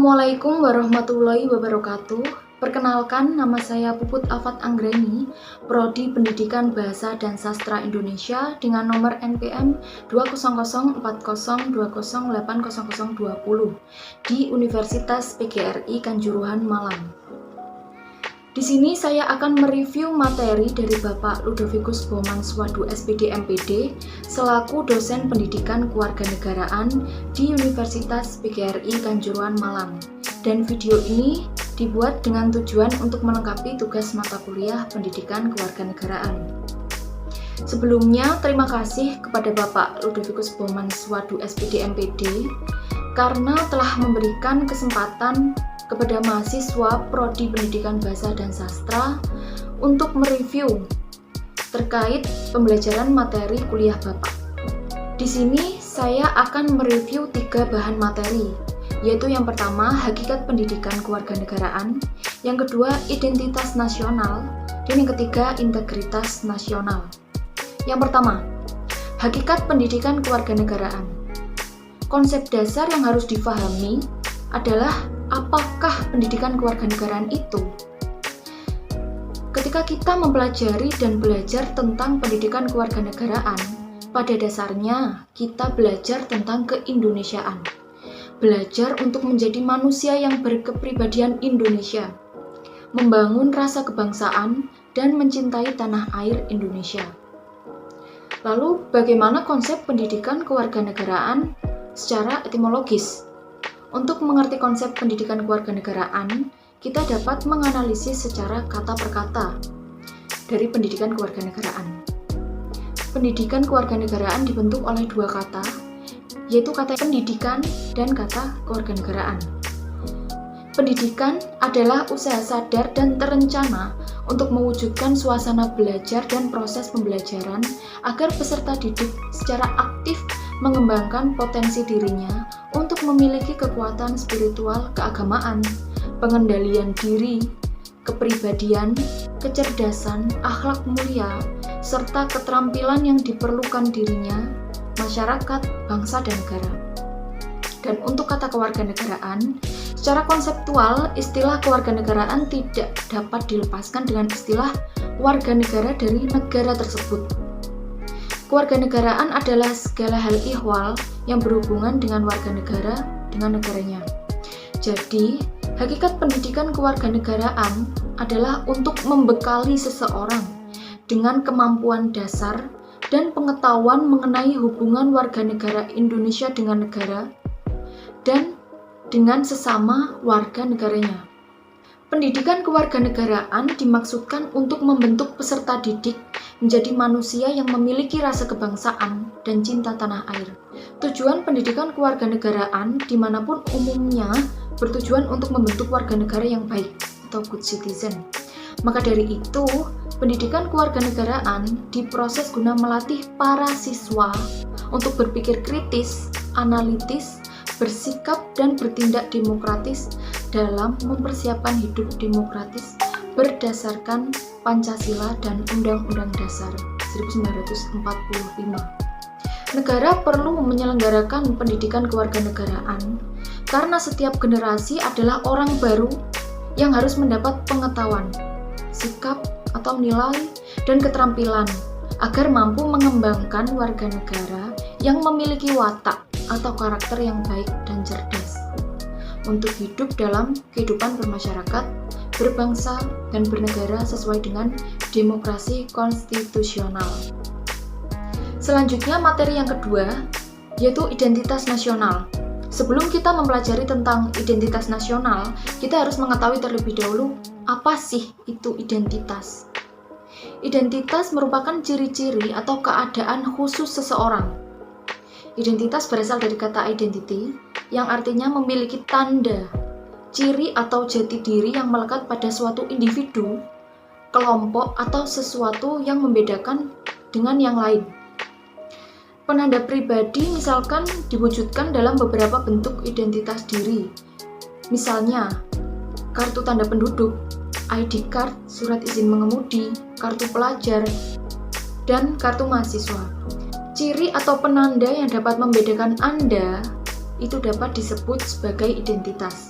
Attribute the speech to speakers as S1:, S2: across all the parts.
S1: Assalamualaikum warahmatullahi wabarakatuh. Perkenalkan, nama saya Puput Afat Anggreni, Prodi Pendidikan Bahasa dan Sastra Indonesia dengan nomor NPM 20040208020 di Universitas PGRI Kanjuruhan, Malang. Di sini saya akan mereview materi dari Bapak Ludovicus Bomanswadu SPD MPD selaku dosen pendidikan kewarganegaraan di Universitas PGRI Kanjuruhan, Malang. Dan video ini dibuat dengan tujuan untuk melengkapi tugas mata kuliah pendidikan kewarganegaraan. Sebelumnya, terima kasih kepada Bapak Ludovicus Bomanswadu SPD MPD karena telah memberikan kesempatan kepada mahasiswa Prodi Pendidikan Bahasa dan Sastra untuk mereview terkait pembelajaran materi kuliah Bapak. Di sini saya akan mereview 3 bahan materi, yaitu yang pertama, hakikat pendidikan kewarganegaraan, yang kedua, identitas nasional, dan yang ketiga, integritas nasional. Yang pertama, hakikat pendidikan kewarganegaraan. Konsep dasar yang harus difahami adalah apakah pendidikan kewarganegaraan itu? Ketika kita mempelajari dan belajar tentang pendidikan kewarganegaraan, pada dasarnya kita belajar tentang keindonesiaan. Belajar untuk menjadi manusia yang berkepribadian Indonesia, membangun rasa kebangsaan, dan mencintai tanah air Indonesia. Lalu, bagaimana konsep pendidikan kewarganegaraan secara etimologis? Untuk mengerti konsep pendidikan kewarganegaraan, kita dapat menganalisis secara kata per kata dari pendidikan kewarganegaraan. Pendidikan kewarganegaraan dibentuk oleh 2 kata, yaitu kata pendidikan dan kata kewarganegaraan. Pendidikan adalah usaha sadar dan terencana untuk mewujudkan suasana belajar dan proses pembelajaran agar peserta didik secara aktif mengembangkan potensi dirinya untuk memiliki kekuatan spiritual keagamaan, pengendalian diri, kepribadian, kecerdasan, akhlak mulia, serta keterampilan yang diperlukan dirinya, masyarakat, bangsa, dan negara. Dan untuk kata kewarganegaraan, secara konseptual, istilah kewarganegaraan tidak dapat dilepaskan dengan istilah warga negara dari negara tersebut. Kewarganegaraan adalah segala hal ihwal yang berhubungan dengan warga negara dengan negaranya. Jadi, hakikat pendidikan kewarganegaraan adalah untuk membekali seseorang dengan kemampuan dasar dan pengetahuan mengenai hubungan warga negara Indonesia dengan negara dan dengan sesama warga negaranya. Pendidikan kewarganegaraan dimaksudkan untuk membentuk peserta didik menjadi manusia yang memiliki rasa kebangsaan dan cinta tanah air. Tujuan pendidikan kewarganegaraan dimanapun umumnya bertujuan untuk membentuk warga negara yang baik atau good citizen. Maka dari itu, pendidikan kewarganegaraan diproses guna melatih para siswa untuk berpikir kritis, analitis, bersikap dan bertindak demokratis dalam mempersiapkan hidup demokratis berdasarkan Pancasila dan Undang-Undang Dasar 1945. Negara perlu menyelenggarakan pendidikan kewarganegaraan karena setiap generasi adalah orang baru yang harus mendapat pengetahuan, sikap atau nilai, dan keterampilan agar mampu mengembangkan warga negara yang memiliki watak atau karakter yang baik dan cerdas untuk hidup dalam kehidupan bermasyarakat, berbangsa, dan bernegara sesuai dengan demokrasi konstitusional. Selanjutnya, materi yang kedua, yaitu identitas nasional. Sebelum kita mempelajari tentang identitas nasional, kita harus mengetahui terlebih dahulu apa sih itu identitas. Identitas merupakan ciri-ciri atau keadaan khusus seseorang. Identitas berasal dari kata identity, yang artinya memiliki tanda, ciri atau jati diri yang melekat pada suatu individu, kelompok, atau sesuatu yang membedakan dengan yang lain. Penanda pribadi misalkan diwujudkan dalam beberapa bentuk identitas diri. Misalnya, kartu tanda penduduk, ID card, surat izin mengemudi, kartu pelajar, dan kartu mahasiswa. Ciri atau penanda yang dapat membedakan Anda itu dapat disebut sebagai identitas.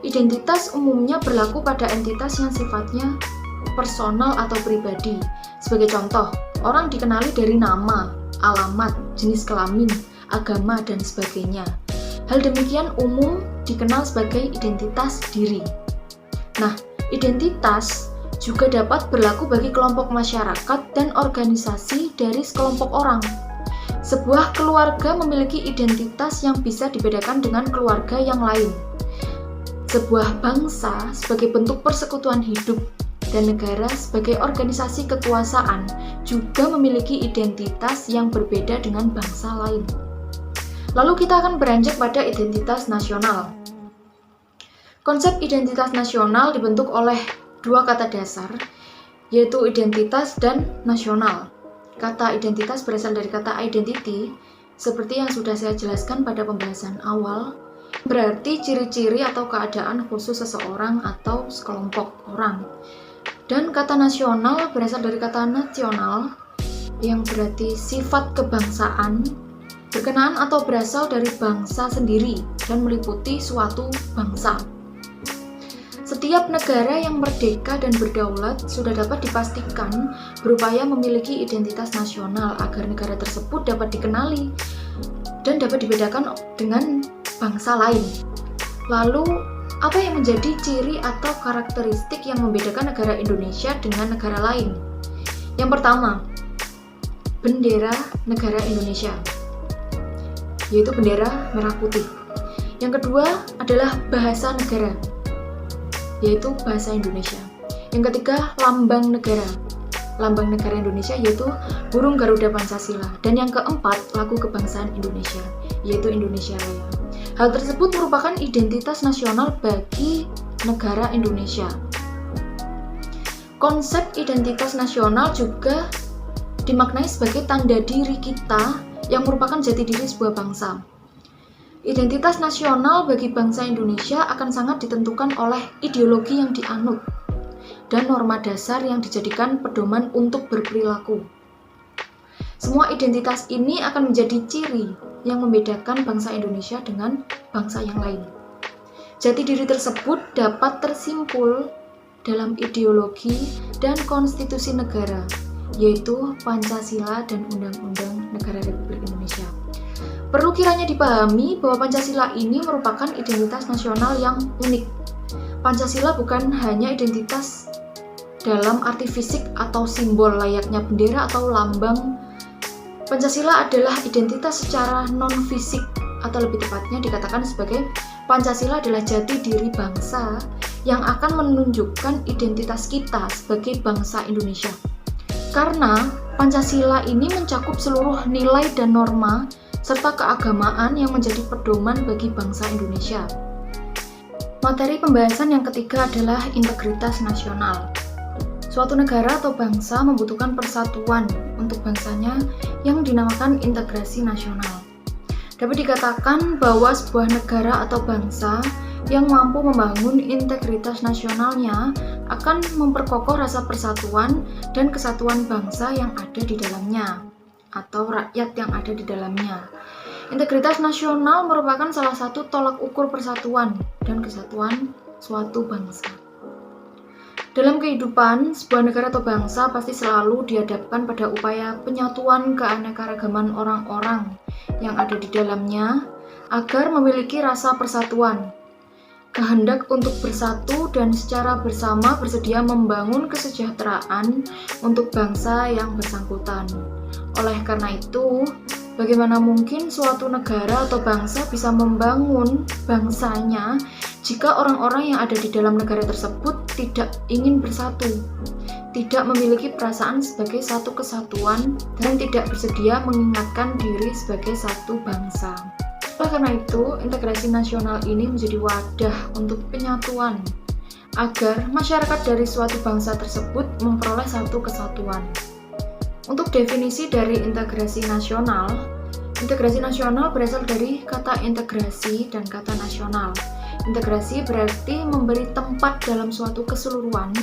S1: Identitas umumnya berlaku pada entitas yang sifatnya personal atau pribadi. Sebagai contoh, orang dikenali dari nama, alamat, jenis kelamin, agama, dan sebagainya. Hal demikian umum dikenal sebagai identitas diri. Nah, identitas juga dapat berlaku bagi kelompok masyarakat dan organisasi dari sekelompok orang. Sebuah keluarga memiliki identitas yang bisa dibedakan dengan keluarga yang lain. Sebuah bangsa sebagai bentuk persekutuan hidup dan negara sebagai organisasi kekuasaan juga memiliki identitas yang berbeda dengan bangsa lain. Lalu kita akan beranjak pada identitas nasional. Konsep identitas nasional dibentuk oleh dua kata dasar, yaitu identitas dan nasional. Kata identitas berasal dari kata identity, seperti yang sudah saya jelaskan pada pembahasan awal, berarti ciri-ciri atau keadaan khusus seseorang atau sekelompok orang. Dan kata nasional berasal dari kata nasional, yang berarti sifat kebangsaan, berkenaan atau berasal dari bangsa sendiri dan meliputi suatu bangsa. Setiap negara yang merdeka dan berdaulat sudah dapat dipastikan berupaya memiliki identitas nasional agar negara tersebut dapat dikenali dan dapat dibedakan dengan bangsa lain. Lalu, apa yang menjadi ciri atau karakteristik yang membedakan negara Indonesia dengan negara lain? Yang pertama, bendera negara Indonesia, yaitu bendera merah putih. Yang kedua adalah bahasa negara, yaitu bahasa Indonesia. Yang ketiga, lambang negara. Lambang negara Indonesia yaitu burung Garuda Pancasila. Dan yang keempat, lagu kebangsaan Indonesia, yaitu Indonesia Raya. Hal tersebut merupakan identitas nasional bagi negara Indonesia. Konsep identitas nasional juga dimaknai sebagai tanda diri kita yang merupakan jati diri sebuah bangsa. Identitas nasional bagi bangsa Indonesia akan sangat ditentukan oleh ideologi yang dianut dan norma dasar yang dijadikan pedoman untuk berperilaku. Semua identitas ini akan menjadi ciri yang membedakan bangsa Indonesia dengan bangsa yang lain. Jati diri tersebut dapat tersimpul dalam ideologi dan konstitusi negara, yaitu Pancasila dan Undang-Undang Negara Republik Indonesia. Perlu kiranya dipahami bahwa Pancasila ini merupakan identitas nasional yang unik. Pancasila bukan hanya identitas dalam arti fisik atau simbol layaknya bendera atau lambang. Pancasila adalah identitas secara non-fisik, atau lebih tepatnya dikatakan sebagai Pancasila adalah jati diri bangsa yang akan menunjukkan identitas kita sebagai bangsa Indonesia. Karena Pancasila ini mencakup seluruh nilai dan norma serta keagamaan yang menjadi pedoman bagi bangsa Indonesia. Materi pembahasan yang ketiga adalah integritas nasional. Suatu negara atau bangsa membutuhkan persatuan untuk bangsanya yang dinamakan integrasi nasional. Dapat dikatakan bahwa sebuah negara atau bangsa yang mampu membangun integritas nasionalnya akan memperkokoh rasa persatuan dan kesatuan bangsa yang ada di dalamnya atau rakyat yang ada di dalamnya. Integritas nasional merupakan salah satu tolak ukur persatuan dan kesatuan suatu bangsa. Dalam kehidupan, sebuah negara atau bangsa pasti selalu dihadapkan pada upaya penyatuan keanekaragaman orang-orang yang ada di dalamnya agar memiliki rasa persatuan, kehendak untuk bersatu dan secara bersama bersedia membangun kesejahteraan untuk bangsa yang bersangkutan. Oleh karena itu, bagaimana mungkin suatu negara atau bangsa bisa membangun bangsanya jika orang-orang yang ada di dalam negara tersebut tidak ingin bersatu, tidak memiliki perasaan sebagai satu kesatuan, dan tidak bersedia mengingatkan diri sebagai satu bangsa. Oleh karena itu, integrasi nasional ini menjadi wadah untuk penyatuan, agar masyarakat dari suatu bangsa tersebut memperoleh satu kesatuan. Untuk definisi dari integrasi nasional berasal dari kata integrasi dan kata nasional. Integrasi berarti memberi tempat dalam suatu keseluruhan,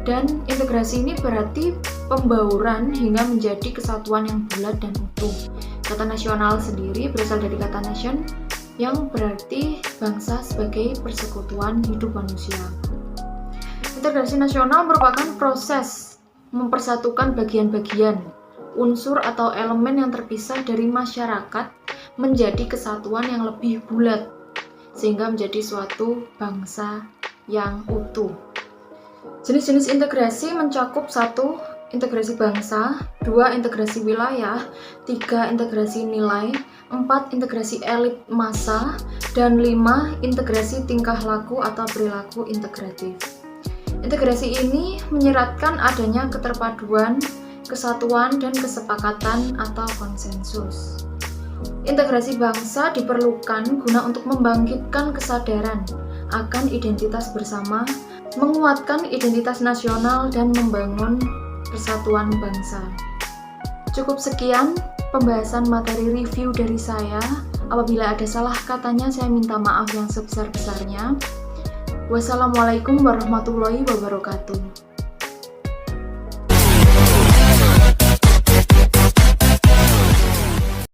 S1: dan integrasi ini berarti pembauran hingga menjadi kesatuan yang bulat dan utuh. Kata nasional sendiri berasal dari kata nation yang berarti bangsa sebagai persekutuan hidup manusia. Integrasi nasional merupakan proses mempersatukan bagian-bagian, unsur atau elemen yang terpisah dari masyarakat menjadi kesatuan yang lebih bulat, sehingga menjadi suatu bangsa yang utuh. Jenis-jenis integrasi mencakup 1. Integrasi bangsa, 2. Integrasi wilayah, 3. Integrasi nilai, 4. Integrasi elit massa, dan 5. Integrasi tingkah laku atau perilaku integratif. Integrasi ini menyeratkan adanya keterpaduan, kesatuan, dan kesepakatan atau konsensus. Integrasi bangsa diperlukan guna untuk membangkitkan kesadaran akan identitas bersama, menguatkan identitas nasional, dan membangun persatuan bangsa. Cukup sekian pembahasan materi review dari saya. Apabila ada salah katanya, saya minta maaf yang sebesar-besarnya. Wassalamualaikum warahmatullahi wabarakatuh.